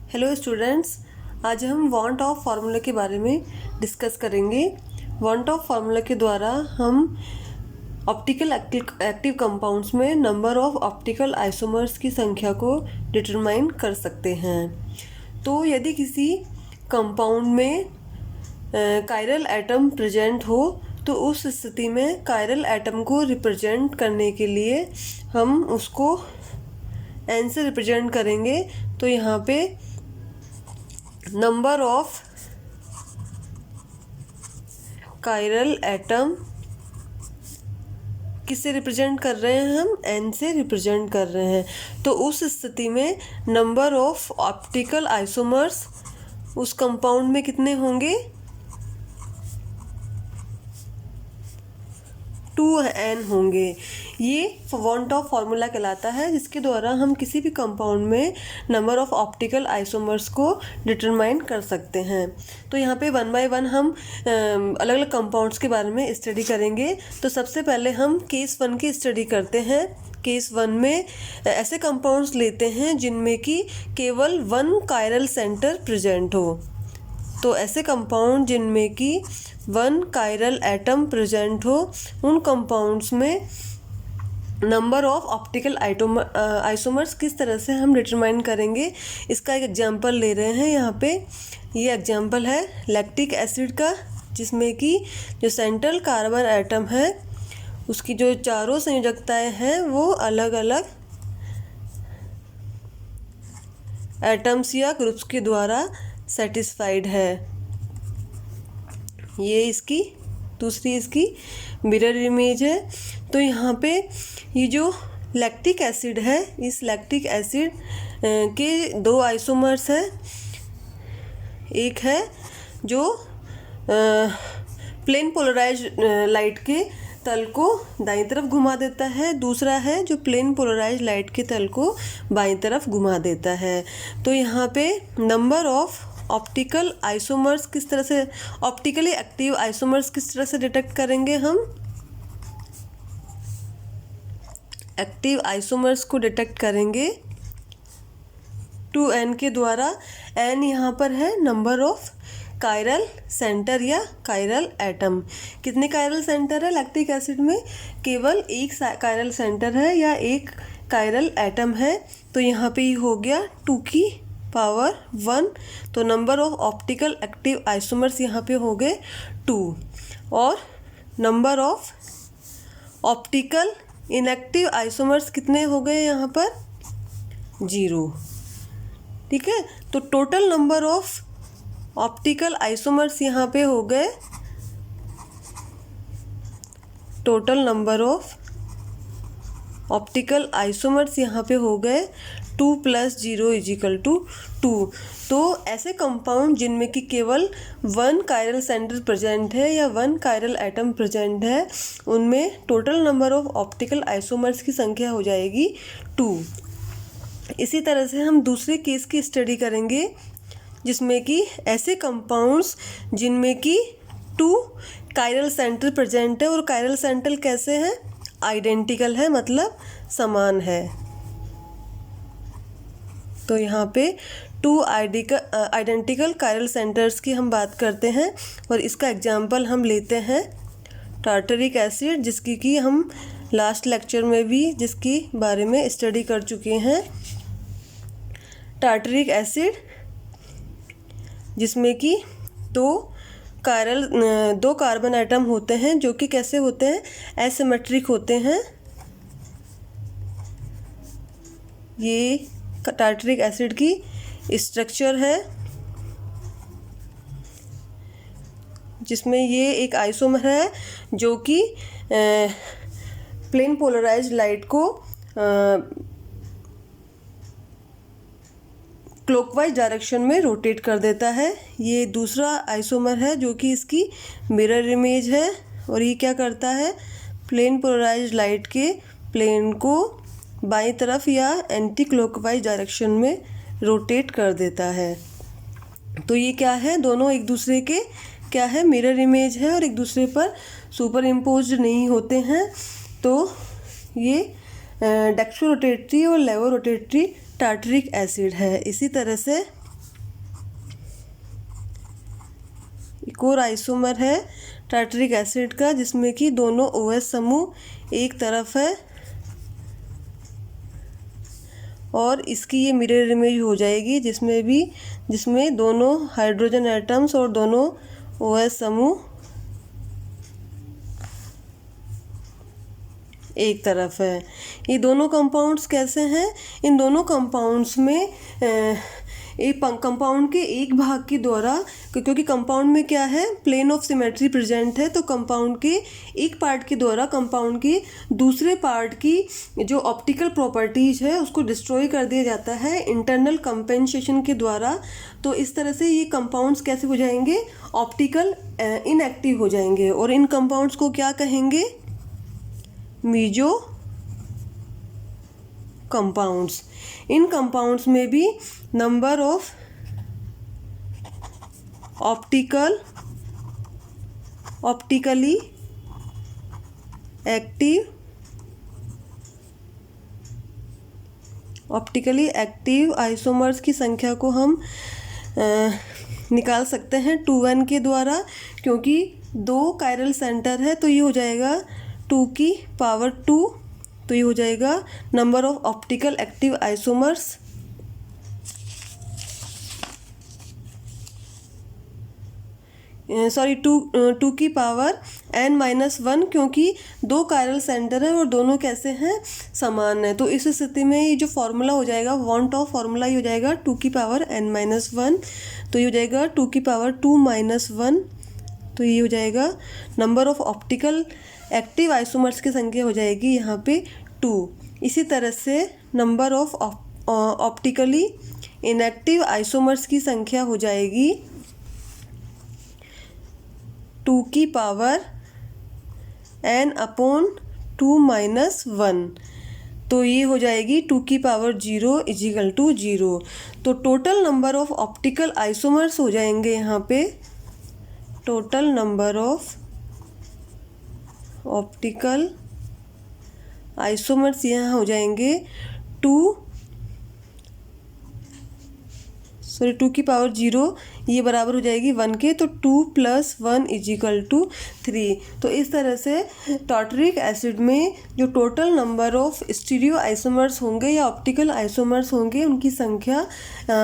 Hello students, आज हम want of formula के बारे में डिस्कस करेंगे। वांट ऑफ फार्मूला के द्वारा हम ऑप्टिकल एक्टिव कंपाउंड्स में नंबर ऑफ ऑप्टिकल आइसोमर्स की संख्या को डिटरमाइन कर सकते हैं। तो यदि किसी कंपाउंड में कायरल एटम प्रेजेंट हो तो उस स्थिति में कायरल एटम को रिप्रेजेंट करने के लिए हम उसको n से रिप्रेजेंट करेंगे। तो यहाँ पे नंबर ऑफ कायरल एटम किससे रिप्रेजेंट कर रहे हैं, हम n से रिप्रेजेंट कर रहे हैं। तो उस स्थिति में नंबर ऑफ ऑप्टिकल आइसोमर्स उस कंपाउंड में कितने होंगे, 2n होंगे। ये वांट ऑफ फार्मूला कहलाता है, जिसके द्वारा हम किसी भी कंपाउंड में नंबर ऑफ ऑप्टिकल आइसोमर्स को डिटरमाइन कर सकते हैं। तो यहाँ पे 1 बाय 1 हम अलग अलग कंपाउंड्स के बारे में स्टडी करेंगे। तो सबसे पहले हम केस 1 की स्टडी करते हैं। केस 1 में ऐसे कंपाउंड्स लेते हैं जिनमें कि केवल 1 कायरल सेंटर प्रेजेंट हो। तो ऐसे कंपाउंड जिनमें कि 1 कायरल एटम प्रेजेंट हो, उन कंपाउंड्स में नंबर ऑफ ऑप्टिकल आइसोमर्स किस तरह से हम डिटरमाइन करेंगे, इसका एक एग्जांपल ले रहे हैं। यहाँ पे ये एग्जांपल है लैक्टिक एसिड का, जिसमें कि जो सेंट्रल कार्बन एटम है उसकी जो चारों संयोजकताएं हैं वो अलग अलग एटम्स या ग्रुप्स के द्वारा सेटिस्फाइड है। ये इसकी दूसरी इसकी मिरर इमेज है। तो यहाँ पे ये जो लैक्टिक एसिड है, इस लैक्टिक एसिड के 2 आइसोमर्स हैं। एक है जो प्लेन पोलराइज लाइट के तल को दाईं तरफ घुमा देता है, दूसरा है जो प्लेन पोलराइज लाइट के तल को बाईं तरफ घुमा देता है। तो यहाँ पे नंबर ऑफ ऑप्टिकल आइसोमर्स किस तरह से, ऑप्टिकली एक्टिव आइसोमर्स किस तरह से डिटेक्ट करेंगे, हम एक्टिव आइसोमर्स को डिटेक्ट करेंगे 2n के द्वारा। n यहाँ पर है नंबर ऑफ कायरल सेंटर या कायरल एटम। कितने कायरल सेंटर है लैक्टिक एसिड में, केवल 1 कायरल सेंटर है या 1 कायरल एटम है। तो यहाँ पे हो गया 2 की पावर 1। तो number of optical active isomers यहाँ पे हो गए 2, और number of optical inactive isomers कितने हो गए यहाँ पर, 0। ठीक है, तो total number of optical isomers यहाँ पे हो गए, total number of optical isomers यहाँ पे हो गए 2 + 0 = 2। तो ऐसे कंपाउंड जिनमें कि केवल 1 कायरल सेंटर प्रेजेंट है या 1 कायरल एटम प्रेजेंट है, उनमें total number of optical isomers की संख्या हो जाएगी 2। इसी तरह से हम दूसरे केस की स्टडी करेंगे, जिसमें कि ऐसे कंपाउंड्स जिनमें कि 2 कायरल सेंटर प्रेजेंट है, और कायरल सेंटर कैसे हैं, आइडेंटिकल है, मतलब समान है। तो यहाँ पे 2 आइडेंटिकल कायरल सेंटर्स की हम बात करते हैं, और इसका एग्जांपल हम लेते हैं टार्टरिक एसिड, जिसकी कि हम लास्ट लेक्चर में भी जिसकी बारे में स्टडी कर चुके हैं। टार्टरिक एसिड जिसमें कि 2 कार्बन एटम होते हैं, जो कि कैसे होते हैं, एसिमेट्रिक होते हैं। ये टार्टरिक एसिड की स्ट्रक्चर है, जिसमें ये एक आइसोमर है जो कि प्लेन पोलराइज्ड लाइट को क्लॉकवाइज डायरेक्शन में रोटेट कर देता है। ये दूसरा आइसोमर है जो कि इसकी मिरर इमेज है, और ये क्या करता है, प्लेन पोलराइज्ड लाइट के प्लेन को बाईं तरफ या एंटी क्लॉकवाइज डायरेक्शन में रोटेट कर देता है। तो ये क्या है, दोनों एक दूसरे के क्या है, मिरर इमेज है, और एक दूसरे पर सुपर इम्पोज्ड नहीं होते हैं। तो ये डेक्स्ट्रो रोटेटरी और लेवो रोटेटरी टार्टरिक एसिड है। इसी तरह से एक और आइसोमर है टार्टरिक एसिड का, जिसमें कि दोनों OH समूह एक तरफ है और इसकी ये मिरर इमेज हो जाएगी, जिसमें दोनों हाइड्रोजन एटम्स और दोनों OH समूह एक तरफ है। ये दोनों कंपाउंड्स कैसे हैं? इन दोनों कंपाउंड्स में एक कंपाउंड के एक भाग के द्वारा, क्योंकि कंपाउंड में क्या है, प्लेन ऑफ सिमेट्री प्रेजेंट है, तो कंपाउंड के एक पार्ट के द्वारा कंपाउंड के दूसरे पार्ट की जो ऑप्टिकल प्रॉपर्टीज है उसको डिस्ट्रॉय कर दिया जाता है इंटरनल कंपेंसेशन के द्वारा। तो इस तरह से ये कंपाउंड्स कैसे हो जाएंगे, ऑप्टिकल इनएक्टिव हो जाएंगे, और इन कंपाउंड्स को क्या कहेंगे, मीजो कंपाउंड्स। इन कंपाउंड्स में भी number of optically active isomers की संख्या को हम निकाल सकते हैं 2n के द्वारा, क्योंकि 2 कायरल सेंटर है, तो ये हो जाएगा 2 की पावर 2, तो ये हो जाएगा number of optical active isomers. Sorry 2 की पावर n-1, क्योंकि 2 कायरल सेंटर है और दोनों कैसे हैं, समान है। तो इस स्थिति में ये जो फॉर्मूला हो जाएगा, वॉन टॉप फॉर्मूला ये हो जाएगा 2 की पावर n-1, तो ये हो जाएगा 2 की पावर 2-1, तो ये हो जाएगा number of optical active isomers की संख्या हो जाएगी यहाँ पे 2। इसी तरह से number of optically inactive isomers की संख्या हो जाएगी 2 की पावर n/2-1, तो ये हो जाएगी 2 की पावर 0 = 0। तो total number of optical isomers हो जाएंगे यहाँ पे, total number of optical isomers यहाँ हो जाएंगे 2 की पावर 0, ये बराबर हो जाएगी 1 के, तो 2 + 1 = 3। तो इस तरह से टार्टरिक एसिड में जो total number of stereo isomers होंगे या ऑप्टिकल आइसोमर्स होंगे, उनकी संख्या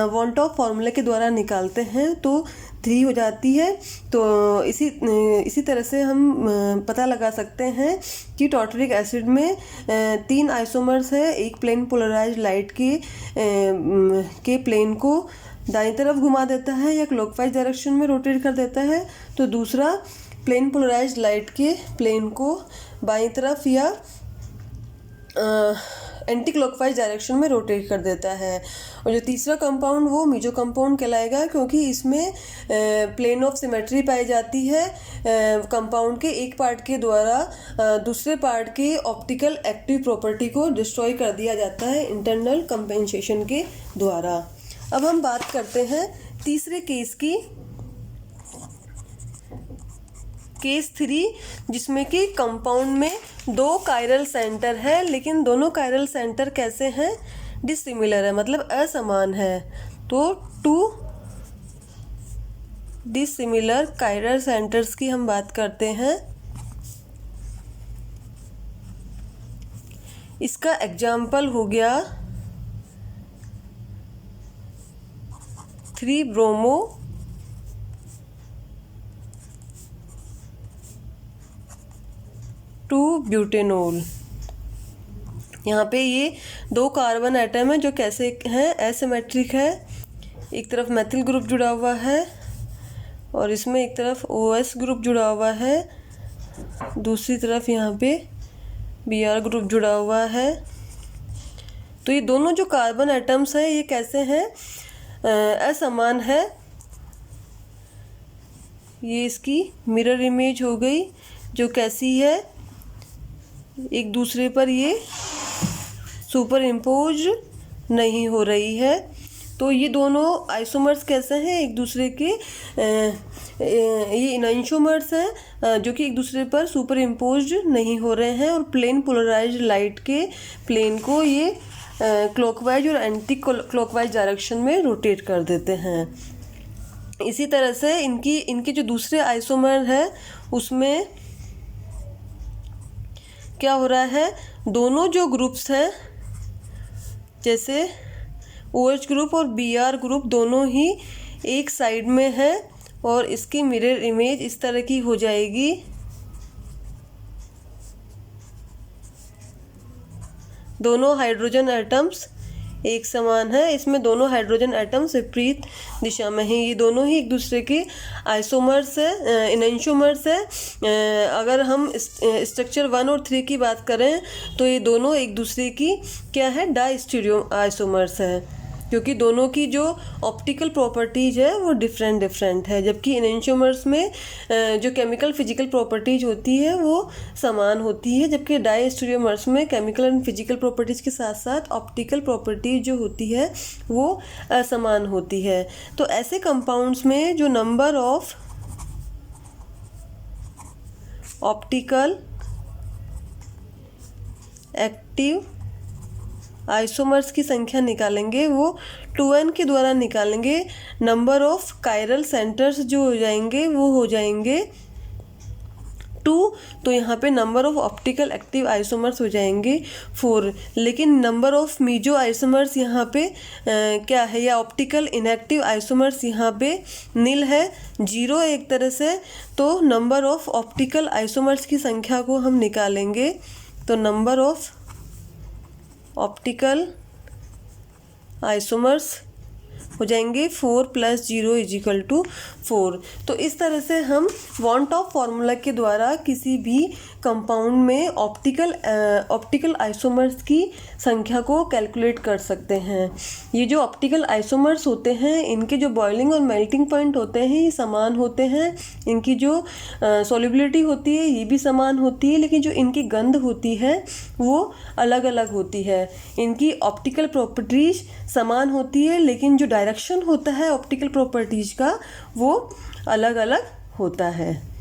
वॉन टॉप फॉर्मूले के द्वारा निकालते हैं, तो 3 हो जाती है। तो इसी तरह से हम पता लगा सकते हैं कि टार्टरिक एसिड में 3 आइसोमर्स है। एक प्लेन पोलराइज्ड लाइट के प्लेन को दाईं तरफ घुमा देता है या क्लॉकवाइज डायरेक्शन में रोटेट कर देता है, तो दूसरा प्लेन पोलराइज्ड लाइट के प्लेन को बाईं तरफ या एंटी क्लॉकवाइज डायरेक्शन में रोटेट कर देता है। और जो तीसरा कंपाउंड वो मीजो कंपाउंड कहलाएगा, क्योंकि इसमें प्लेन ऑफ सिमेट्री पाई जाती है। कंपाउंड के एक पार्ट के द्वारा दूसरे पार्ट के ऑप्टिकल एक्टिव प्रॉपर्टी को डिस्ट्रॉय कर दिया जाता है इंटरनल कंपेंसेशन के द्वारा। अब हम बात करते हैं तीसरे केस की, केस 3, जिसमें कि कंपाउंड में 2 कायरल सेंटर है, लेकिन दोनों कायरल सेंटर कैसे हैं, डिसिमिलर है, मतलब असमान है। तो 2 डिसिमिलर कायरल सेंटर्स की हम बात करते हैं। इसका एग्जाम्पल हो गया 3-ब्रोमो 2-ब्यूटेनॉल। यहाँ पे ये 2 कार्बन एटम है जो कैसे हैं, एसिमेट्रिक है। एक तरफ मेथिल ग्रुप जुड़ा हुआ है और इसमें एक तरफ OS ग्रुप जुड़ा हुआ है, दूसरी तरफ यहाँ पे Br ग्रुप जुड़ा हुआ है। तो ये दोनों जो कार्बन एटम्स हैं ये कैसे हैं, असमान है। ये इसकी मिरर इमेज हो गई, जो कैसी है, एक दूसरे पर ये सुपर इम्पोज नहीं हो रही है। तो ये दोनों आइसोमर्स कैसे हैं, एक दूसरे के ये इनैंशोमर्स हैं जो कि एक दूसरे पर सुपर इम्पोज नहीं हो रहे हैं, और प्लेन पोलराइज्ड लाइट के प्लेन को ये क्लॉकवाइज और एंटी क्लॉकवाइज डायरेक्शन में रोटेट कर देते हैं। इसी तरह से इनके जो दूसरे आइसोमर है उसमें क्या हो रहा है, दोनों जो ग्रुप्स हैं जैसे OH ग्रुप और BR ग्रुप दोनों ही एक साइड में है और इसकी मिरर इमेज इस तरह की हो जाएगी। दोनों हाइड्रोजन एटम्स एक समान है, इसमें दोनों हाइड्रोजन एटम्स विपरीत दिशा में हैं। ये दोनों ही एक दूसरे के आइसोमर्स है, इनेंशियोमर्स है। अगर हम स्ट्रक्चर 1 और 3 की बात करें तो ये दोनों एक दूसरे की क्या है, डाइस्टीरियो आइसोमर्स है, क्योंकि दोनों की जो ऑप्टिकल प्रॉपर्टीज़ है वो डिफरेंट है, जबकि इनेंशियोमर्स में जो केमिकल फिजिकल प्रॉपर्टीज़ होती है वो समान होती है, जबकि डाइस्टीरियोमर्स में केमिकल एंड फिजिकल प्रॉपर्टीज़ के साथ साथ ऑप्टिकल प्रॉपर्टीज जो होती है वो असमान होती है। तो ऐसे कंपाउंड्स में जो number of optical active isomers की संख्या निकालेंगे वो 2n के द्वारा निकालेंगे। नंबर ऑफ कायरल सेंटर्स जो हो जाएंगे वो हो जाएंगे 2, तो यहाँ पे number of optical active isomers हो जाएंगे 4। लेकिन नंबर ऑफ मीजो आइसोमर्स यहाँ पे क्या है, या ऑप्टिकल इनएक्टिव आइसोमर्स यहाँ पे नील है, 0 एक तरह से। तो नंबर ऑफ ऑप्टिकल आइसोमर्स की संख्या को हम निकालेंगे, तो नंबर ऑफ ऑप्टिकल आइसोमर्स हो जाएंगे 4 + 0 = 4। तो इस तरह से हम वन टॉप फार्मूला के द्वारा किसी भी कंपाउंड में ऑप्टिकल आइसोमर्स की संख्या को कैलकुलेट कर सकते हैं। ये जो ऑप्टिकल आइसोमर्स होते हैं इनके जो बॉइलिंग और मेल्टिंग पॉइंट होते हैं ये समान होते हैं, इनकी जो सॉल्युबिलिटी होती है ये भी समान होती है, लेकिन जो इनकी गंध होती है वो अलग अलग होती है। इनकी ऑप्टिकल प्रॉपर्टीज समान होती है, लेकिन जो डायरेक्शन होता है ऑप्टिकल प्रॉपर्टीज का वो अलग अलग होता है।